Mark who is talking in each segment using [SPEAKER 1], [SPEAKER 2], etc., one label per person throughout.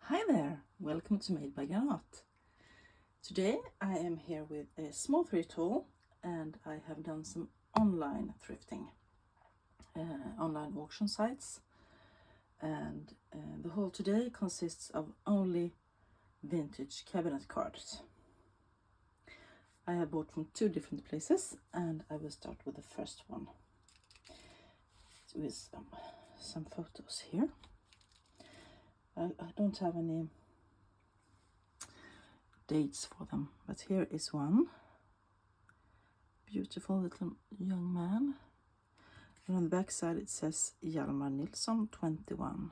[SPEAKER 1] Hi there, welcome to Made by Granat. Today I am here with a small thrift haul and I have done some online thrifting, online auction sites, and the haul today consists of only vintage cabinet cards. I have bought from two different places and I will start with the first one with some photos here. I don't have any dates for them, but here is one beautiful little young man, and on the back side it says Hjalmar Nilsson 21.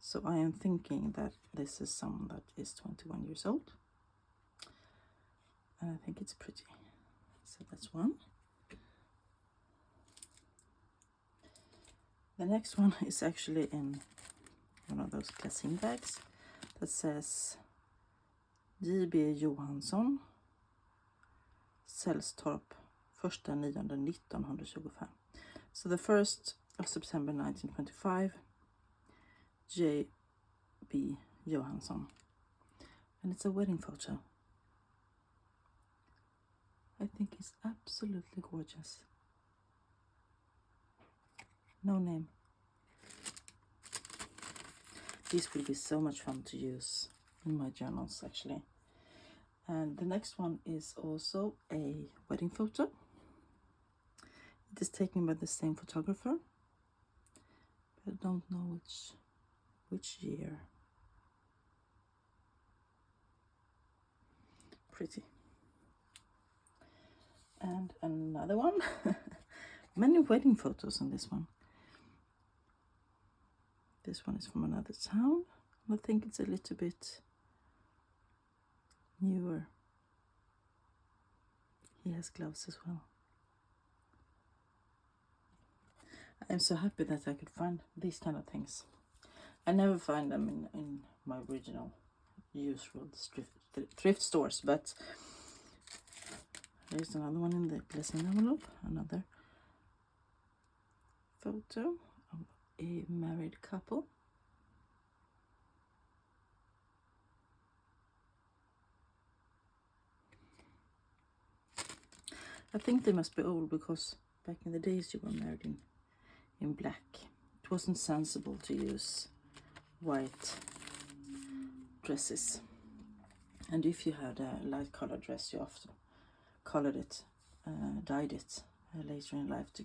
[SPEAKER 1] So I am thinking that this is someone that is 21 years old, and I think it's pretty. So that's one. The next one is actually in one of those glassine bags that says J.B. Johansson, Sällstorp, 1/9/1925. So the 1st of September 1925, J.B. Johansson. And it's a wedding photo. I think it's absolutely gorgeous. No name. These will be so much fun to use in my journals actually. And the next one is also a wedding photo. It is taken by the same photographer, but I don't know which year. Pretty. And another one. Many wedding photos on this one. This one is from another town. I think it's a little bit newer. He has gloves as well. I'm so happy that I could find these kind of things. I never find them in my original usual thrift stores, but there's another one in the glassine envelope, another photo of a married couple. I think they must be old because back in the days you were married in black. It wasn't sensible to use white dresses. And if you had a light colored dress, you often colored it, dyed it later in life to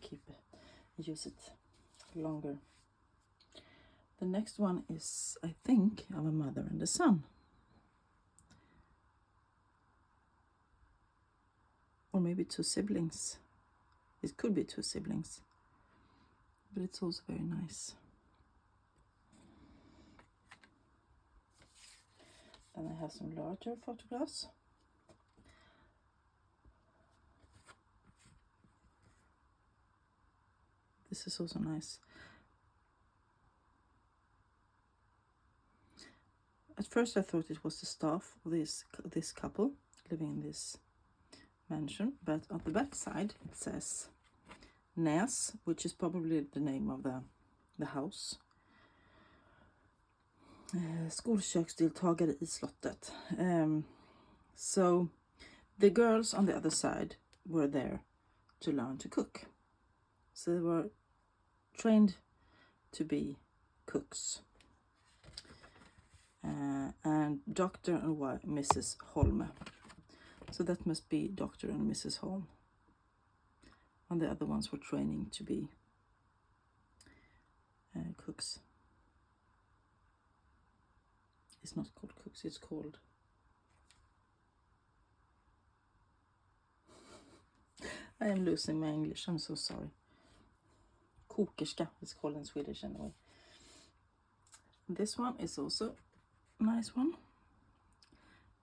[SPEAKER 1] use it longer. The next one is, I think, of a mother and a son. Or maybe two siblings. It could be two siblings. But it's also very nice. Then I have some larger photographs. This is also nice. At first I thought it was the staff of this couple living in this mansion, but on the back side it says Näs, which is probably the name of the house. Skolköksdeltagare I slottet. So the girls on the other side were there to learn to cook. So they were trained to be cooks. And Dr. and Mrs. Holm. So that must be Dr. and Mrs. Holm. And the other ones were training to be cooks. It's not called cooks, it's called... I am losing my English, I'm so sorry. Kokerska, it's called in Swedish anyway. This one is also a nice one.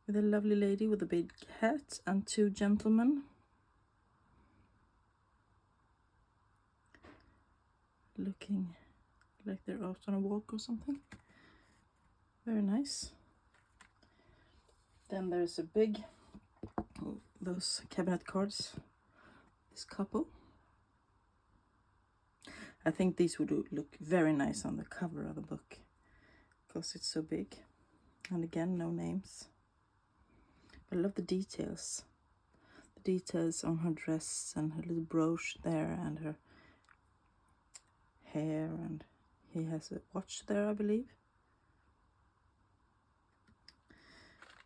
[SPEAKER 1] With a lovely lady with a big hat and two gentlemen. Looking like they're out on a walk or something. Very nice. Then there's a big, those cabinet cards. This couple. I think these would look very nice on the cover of the book, because it's so big. And again, no names. But I love the details. The details on her dress and her little brooch there and her hair, and he has a watch there, I believe.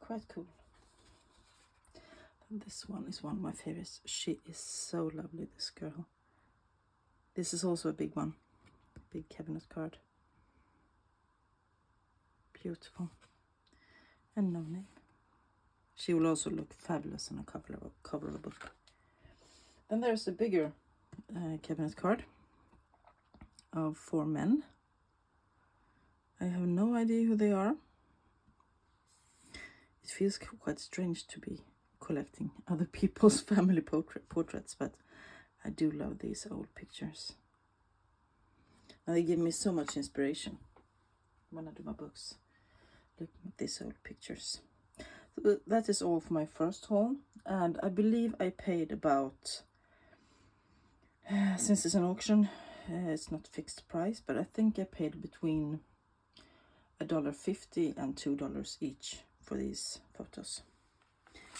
[SPEAKER 1] Quite cool. And this one is one of my favorites. She is so lovely, this girl. This is also a big one. Big cabinet card. Beautiful. And no name. She will also look fabulous on a cover of a book. Then there's a bigger cabinet card of 4 men. I have no idea who they are. It feels quite strange to be collecting other people's family portraits, but I do love these old pictures. And they give me so much inspiration when I do my books, looking at these old pictures. So that is all for my first haul, and I believe I paid about, since it's an auction, it's not fixed price, but I think I paid between $1.50 and $2 each for these photos.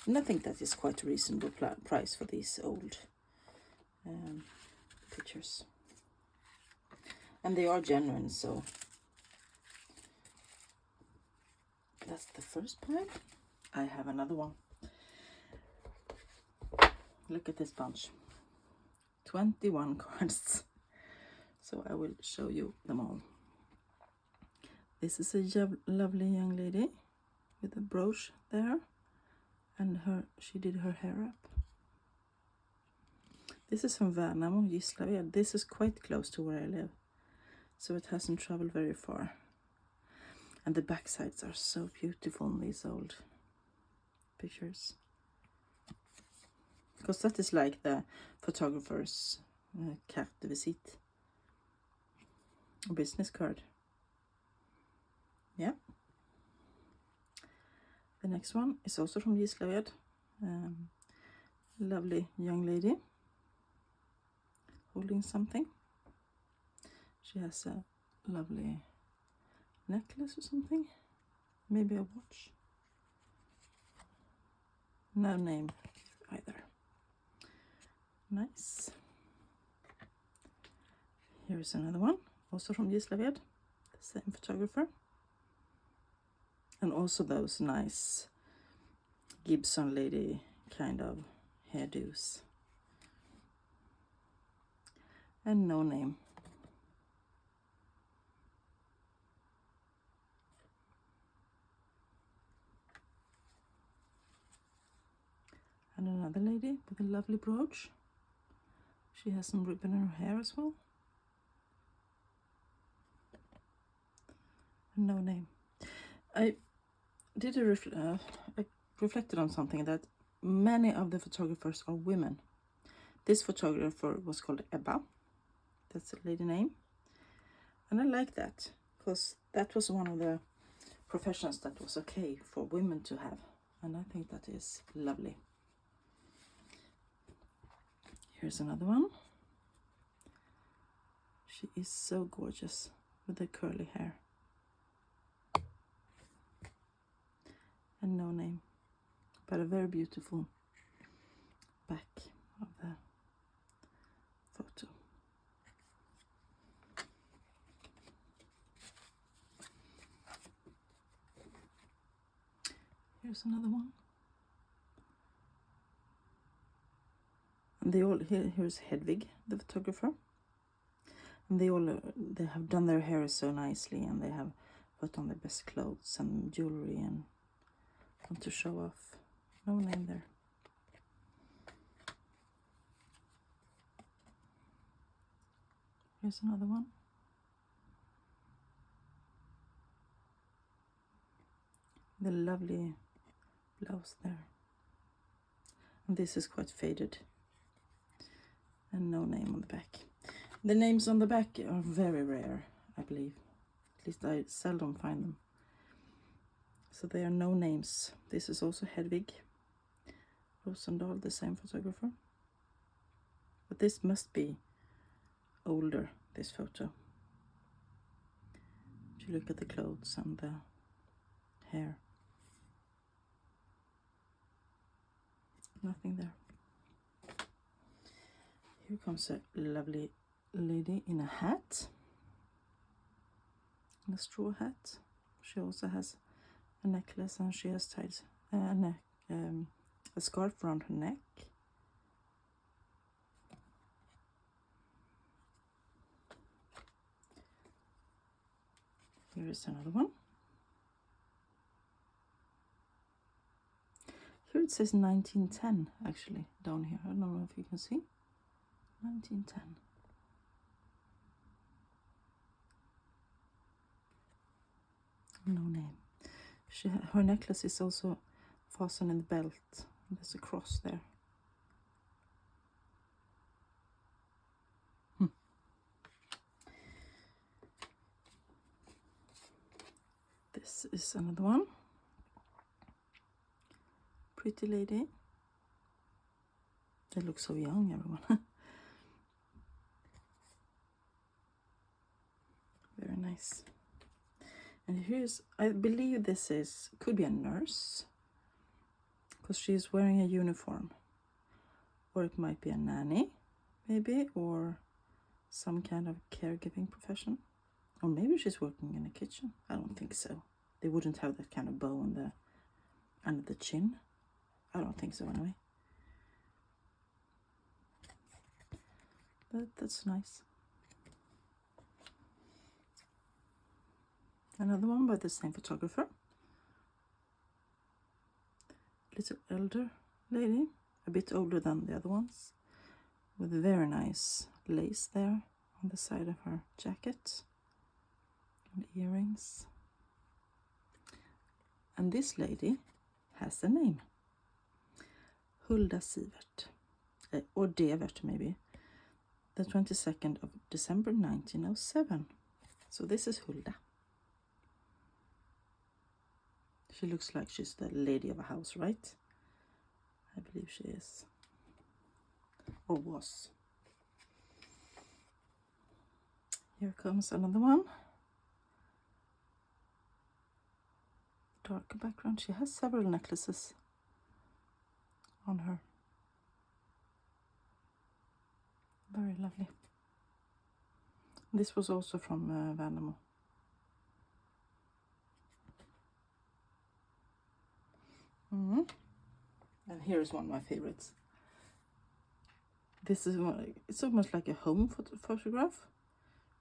[SPEAKER 1] And I think that is quite a reasonable price for these old pictures. And they are genuine, so that's the first pile. I have another one. Look at this bunch. 21 cards. So I will show you them all. This is a lovely young lady with a brooch there, and she did her hair up. This is from Värnamo, Gislaved. This is quite close to where I live, so it hasn't traveled very far. And the back sides are so beautiful in these old pictures, because that is like the photographer's carte de visite, a business card. Yeah. The next one is also from Gislaved. Lovely young lady holding something. She has a lovely necklace or something, maybe a watch. No name either. Nice. Here's another one, also from Gislaved, the same photographer. And also those nice Gibson lady kind of hairdos. And no name. And another lady with a lovely brooch. She has some ribbon in her hair as well. And no name. I reflected on something, that many of the photographers are women. This photographer was called Ebba. That's the lady name. And I like that, because that was one of the professions that was okay for women to have. And I think that is lovely. Here's another one. She is so gorgeous with the curly hair. And no name, but a very beautiful back of the photo. Here's another one. And here's Hedvig, the photographer. And they have done their hair so nicely, and they have put on their best clothes and jewelry and want to show off. No name there. Here's another one. The lovely blouse there. And this is quite faded. And no name on the back. The names on the back are very rare, I believe. At least I seldom find them. So there are no names. This is also Hedvig Rosendahl, the same photographer. But this must be older, this photo. She you look at the clothes and the hair. Nothing there. Here comes a lovely lady in a hat, in a straw hat. She also has a necklace, and she has tied a scarf around her neck. Here is another one. Here it says 1910 actually down here. I don't know if you can see. 1910. No name. Her necklace is also fastened in the belt. There's a cross there. This is another one. Pretty lady. They look so young, everyone. Very nice. And here's, I believe this could be a nurse, because she's wearing a uniform. Or it might be a nanny, maybe, or some kind of caregiving profession. Or maybe she's working in a kitchen. I don't think so. They wouldn't have that kind of bow on under the chin. I don't think so anyway. But that's nice. Another one by the same photographer. Little elder lady, a bit older than the other ones, with very nice lace there on the side of her jacket. And earrings. And this lady has a name. Hulda Sivert. Or Devert maybe. The 22nd of December 1907. So this is Hulda. She looks like she's the lady of a house, right? I believe she is. Or was. Here comes another one. Darker background. She has several necklaces on her. Very lovely. This was also from Värnamo. And here is one of my favorites. This is it's almost like a home photograph.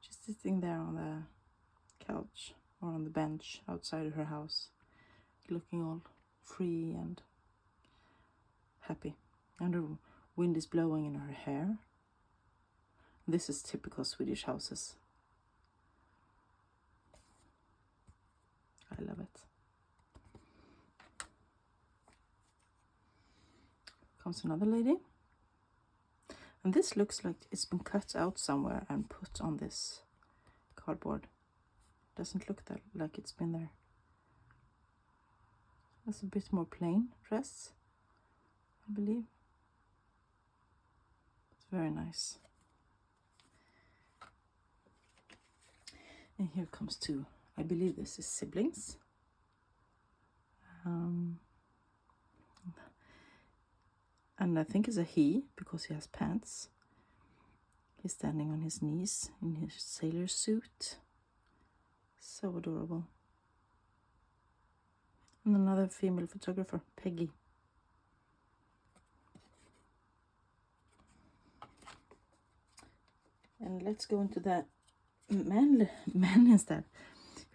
[SPEAKER 1] She's sitting there on the couch or on the bench outside of her house, looking all free and happy. And the wind is blowing in her hair. This is typical Swedish houses. I love it. Comes another lady. And this looks like it's been cut out somewhere and put on this cardboard. Doesn't look that like it's been there. That's a bit more plain dress, I believe. It's very nice. And here comes two. I believe this is siblings. And I think it's a he, because he has pants. He's standing on his knees in his sailor suit. So adorable. And another female photographer, Peggy. And let's go into the men instead.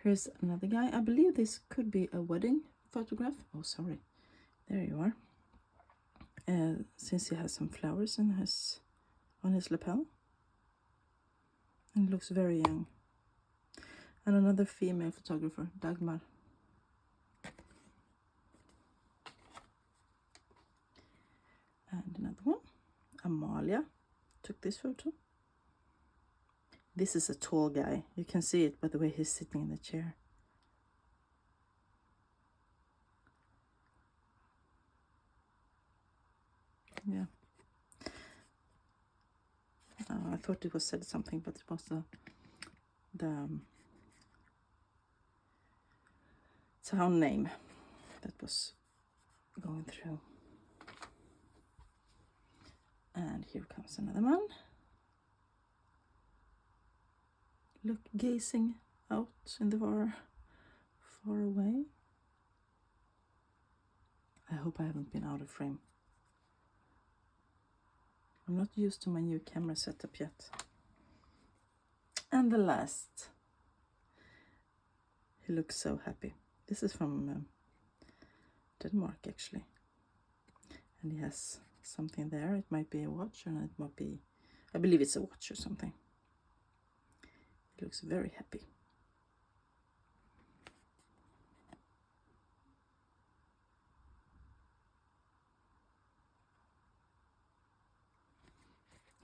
[SPEAKER 1] Here's another guy. I believe this could be a wedding photograph. Oh, sorry. There you are. Since he has some flowers on his lapel. And looks very young. And another female photographer, Dagmar. And another one, Amalia, took this photo. This is a tall guy. You can see it by the way he's sitting in the chair. Yeah. I thought it was said something, but it was the town name that was going through. And here comes another one. Look, gazing out in the far away. I hope I haven't been out of frame. I'm not used to my new camera setup yet. And the last. He looks so happy. This is from Denmark, actually. And he has something there. It might be a watch, and it might be, I believe it's a watch or something. He looks very happy.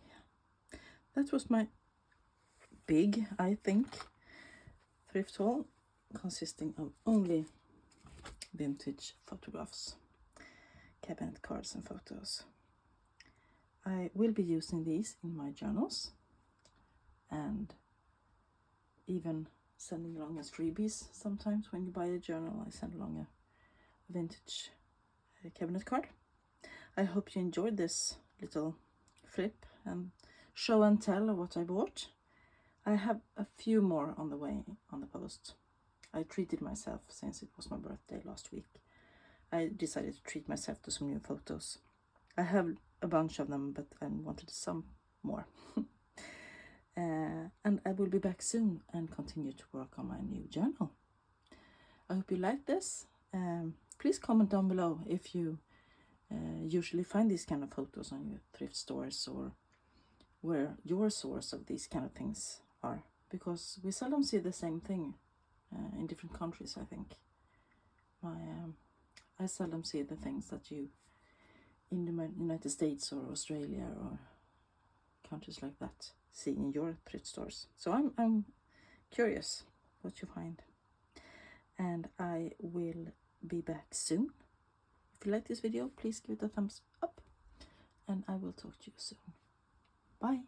[SPEAKER 1] Yeah. That was my big, I think, thrift haul, consisting of only vintage photographs, cabinet cards and photos. I will be using these in my journals and even sending along as freebies. Sometimes when you buy a journal, I send along a vintage cabinet card. I hope you enjoyed this little flip and show and tell of what I bought. I have a few more on the way on the post. I treated myself since it was my birthday last week. I decided to treat myself to some new photos. I have a bunch of them, but I wanted some more. And I will be back soon and continue to work on my new journal. I hope you like this. Please comment down below if you usually find these kind of photos on your thrift stores, or where your source of these kind of things are, because we seldom see the same thing in different countries. I think I seldom see the things that you in the United States or Australia or countries like that see in your thrift stores. So I'm curious what you find, and I will be back soon. If you like this video, please give it a thumbs up, and I will talk to you soon. Bye.